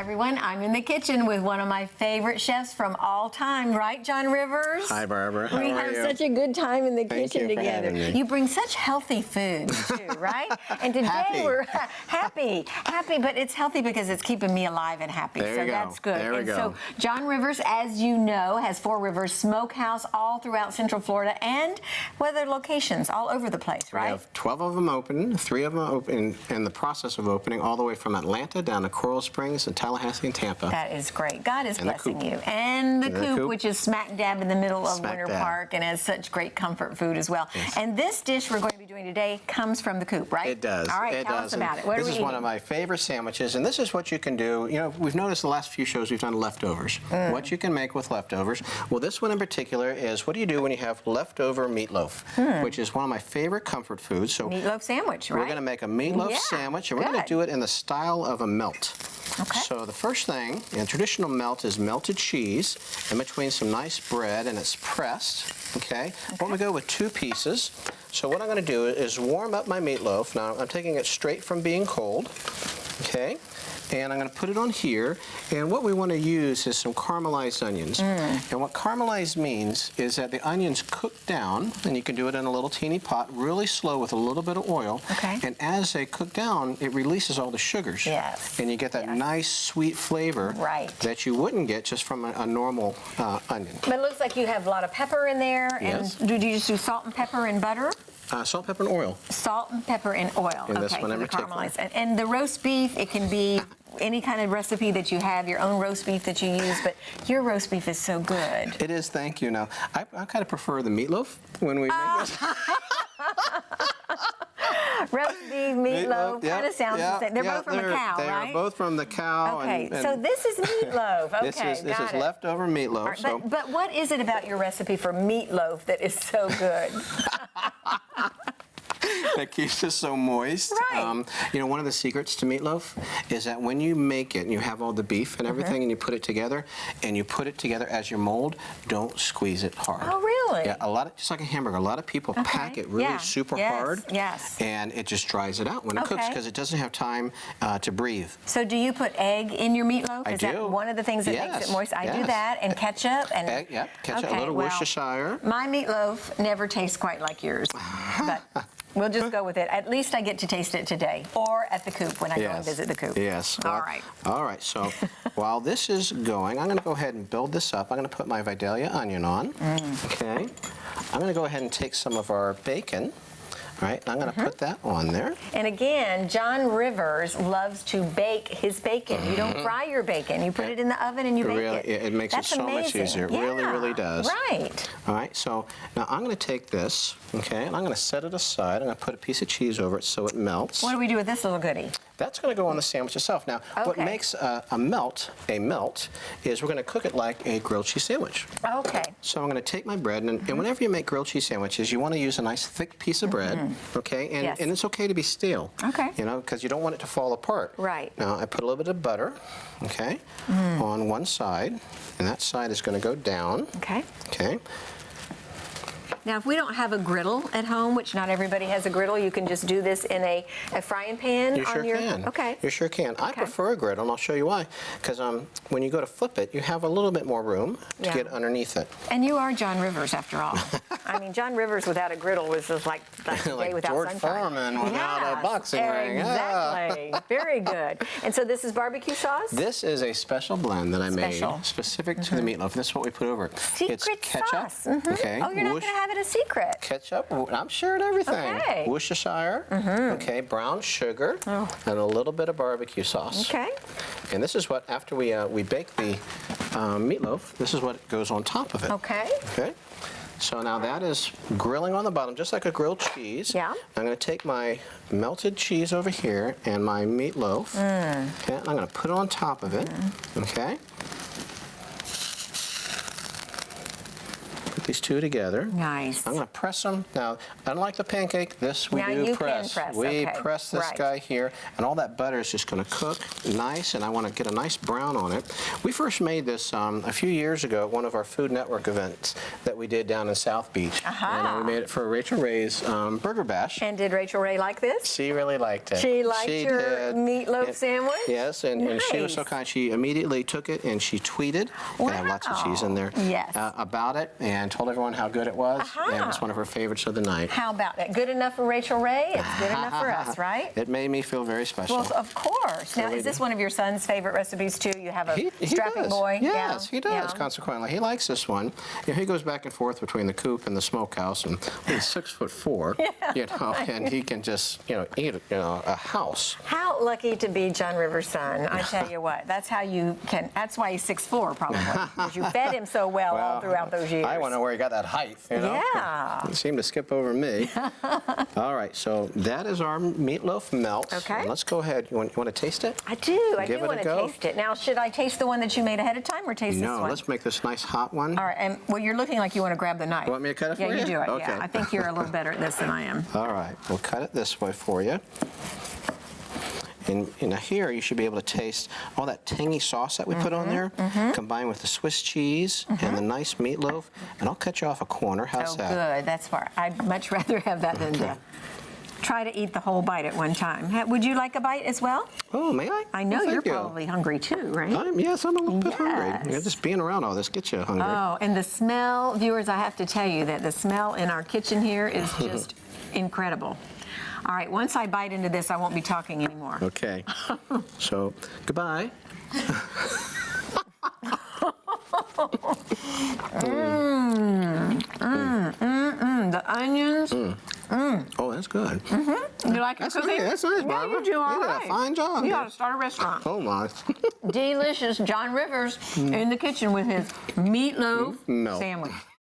everyone. I'm in the kitchen with one of my favorite chefs from all time, right, John Rivers? Hi, Barbara. How are you? We have such a good time in the kitchen together. You bring such healthy food, too, right? And today we're happy, but it's healthy because it's keeping me alive and happy. There so you go. That's good. There we go. So John Rivers, as you know, has 4 Rivers Smokehouse all throughout Central Florida and weather locations all over the place, right? We have 12 of them open, 3 of them open in the process of opening, all the way from Atlanta down to Coral Springs and Tallahassee and Tampa. That is great. God is blessing you. And the coop, which is smack dab in the middle of Winter Park and has such great comfort food as well. Yes. And this dish we're going to be doing today comes from the coop, right? It does. All right, tell us about it. What are we eating? This is one of my favorite sandwiches, and this is what you can do. You know, we've noticed the last few shows we've done leftovers. What you can make with leftovers. Well, this one in particular is what do you do when you have leftover meatloaf, which is one of my favorite comfort foods. So meatloaf sandwich, right? We're going to make a meatloaf sandwich, and we're going to do it in the style of a melt. Okay. So the first thing, in traditional melt, is melted cheese in between some nice bread, and it's pressed. Okay. We're going to go with 2 pieces. So what I'm going to do is warm up my meatloaf. Now I'm taking it straight from being cold. Okay. And I'm going to put it on here, and what we want to use is some caramelized onions. And what caramelized means is that the onions cook down, and you can do it in a little teeny pot, really slow with a little bit of oil. Okay. And as they cook down, it releases all the sugars. Yes. And you get that nice sweet flavor that you wouldn't get just from a normal onion. But it looks like you have a lot of pepper in there. Yes. And do you just do salt and pepper and butter? Salt, pepper, and oil. Salt and pepper and oil. In this one in particular. And the roast beef, it can be any kind of recipe that you have, your own roast beef that you use, but your roast beef is so good. It is, thank you. Now, I kind of prefer the meatloaf when we make this. Roast beef, meatloaf, kind of sounds the same. They're both from the cow, right? They are both from the cow. Okay, so this is meatloaf. Okay, this is leftover meatloaf. Right, but what is it about your recipe for meatloaf that is so good? That keeps it so moist. Right. You know, one of the secrets to meatloaf is that when you make it and you have all the beef and everything and you put it together as your mold, don't squeeze it hard. Oh, really? Yeah, just like a hamburger. A lot of people pack it really super hard. Yes. And it just dries it out when it cooks because it doesn't have time to breathe. So do you put egg in your meatloaf? I is do. that one of the things that makes it moist? I do that, and ketchup. And egg, ketchup, a little Worcestershire. My meatloaf never tastes quite like yours, but we'll just go with it. At least I get to taste it today, or at the coop when I go and visit the coop. Yes. All right. All right. So while this is going, I'm going to go ahead and build this up. I'm going to put my Vidalia onion on. Okay. I'm going to go ahead and take some of our bacon. Right, I'm going to put that on there. And again, John Rivers loves to bake his bacon. You don't fry your bacon. You put it in the oven and you bake it. It makes it so much easier. It really, really does. Right. All right, so now I'm going to take this, okay, and I'm going to set it aside. I'm going to put a piece of cheese over it so it melts. What do we do with this little goodie? That's going to go on the sandwich itself. Now, what makes a melt is we're going to cook it like a grilled cheese sandwich. Okay. So I'm going to take my bread, and whenever you make grilled cheese sandwiches, you want to use a nice thick piece of bread, okay? And it's okay to be stale. Okay. You know, because you don't want it to fall apart. Right. Now, I put a little bit of butter, okay, on one side, and that side is going to go down. Okay. Okay. Now, if we don't have a griddle at home, which not everybody has a griddle, you can just do this in a frying pan. You sure can. Okay. You sure can. I prefer a griddle, and I'll show you why. Because when you go to flip it, you have a little bit more room to get underneath it. And you are John Rivers, after all. I mean, John Rivers without a griddle was just like a day without George sunshine. Foreman without a boxing ring. Exactly. Very good. And so this is barbecue sauce? This is a special blend that I made specific to the meatloaf. This is what we put over it. Secret it's ketchup. Sauce. Okay. Oh, you're not going to have it a secret. Ketchup, I'm sharing everything. Okay. Worcestershire, okay, brown sugar, and a little bit of barbecue sauce. Okay. And this is what, after we bake the meatloaf, this is what goes on top of it. Okay. Okay. So now that is grilling on the bottom, just like a grilled cheese. Yeah. I'm going to take my melted cheese over here and my meatloaf. Okay. I'm going to put it on top of it. Okay. these two together. Nice. I'm going to press them. Now, unlike the pancake, this we do press. We press this guy here, and all that butter is just going to cook nice, and I want to get a nice brown on it. We first made this a few years ago at one of our Food Network events that we did down in South Beach. And we made it for Rachel Ray's Burger Bash. And did Rachel Ray like this? She really liked it. She liked your meatloaf sandwich? Yes, and she was so kind. She immediately took it and she tweeted, and I have lots of cheese in there, about it, and told everyone how good it was. And it's one of her favorites of the night. How about that? Good enough for Rachel Ray? It's good enough for us, right? It made me feel very special. Well, of course. Now, is this one of your son's favorite recipes, too? You have a strapping boy? Yes, he does, consequently. He likes this one. You know, he goes back and forth between the coop and the smokehouse, and he's 6'4", you know, and he can just, eat, a house. How lucky to be John Rivers' son. I tell you what, that's how you can, that's why he's 6'4", probably, because you fed him so well all throughout those years. I want to know where he got that height, Yeah. He seemed to skip over me. All right, so that is our meatloaf melt. Okay. And let's go ahead. You want to taste it? I do. I do want to taste it. Now, should I taste the one that you made ahead of time or taste this one? No, let's make this nice hot one. All right, and well, you're looking like you want to grab the knife. You want me to cut it for you? Yeah, you do it. Okay. Yeah, I think you're a little better at this than I am. All right, we'll cut it this way for you. And here you should be able to taste all that tangy sauce that we put on there, combined with the Swiss cheese and the nice meatloaf. And I'll cut you off a corner. How's that? Oh, good. That's far. I'd much rather have that than to try to eat the whole bite at one time. Would you like a bite as well? Oh, may I? I know you're probably hungry too, right? Yes, I'm a little bit hungry. Just being around all this gets you hungry. Oh, and the smell, viewers, I have to tell you that the smell in our kitchen here is just incredible. All right, once I bite into this, I won't be talking anymore. Okay. So, goodbye. The onions. Oh, that's good. You like it cooking? That's nice, Barbara. Yeah, you do all right. You did a fine job. You ought to start a restaurant. Oh, my. Delicious John Rivers in the kitchen with his meatloaf sandwich.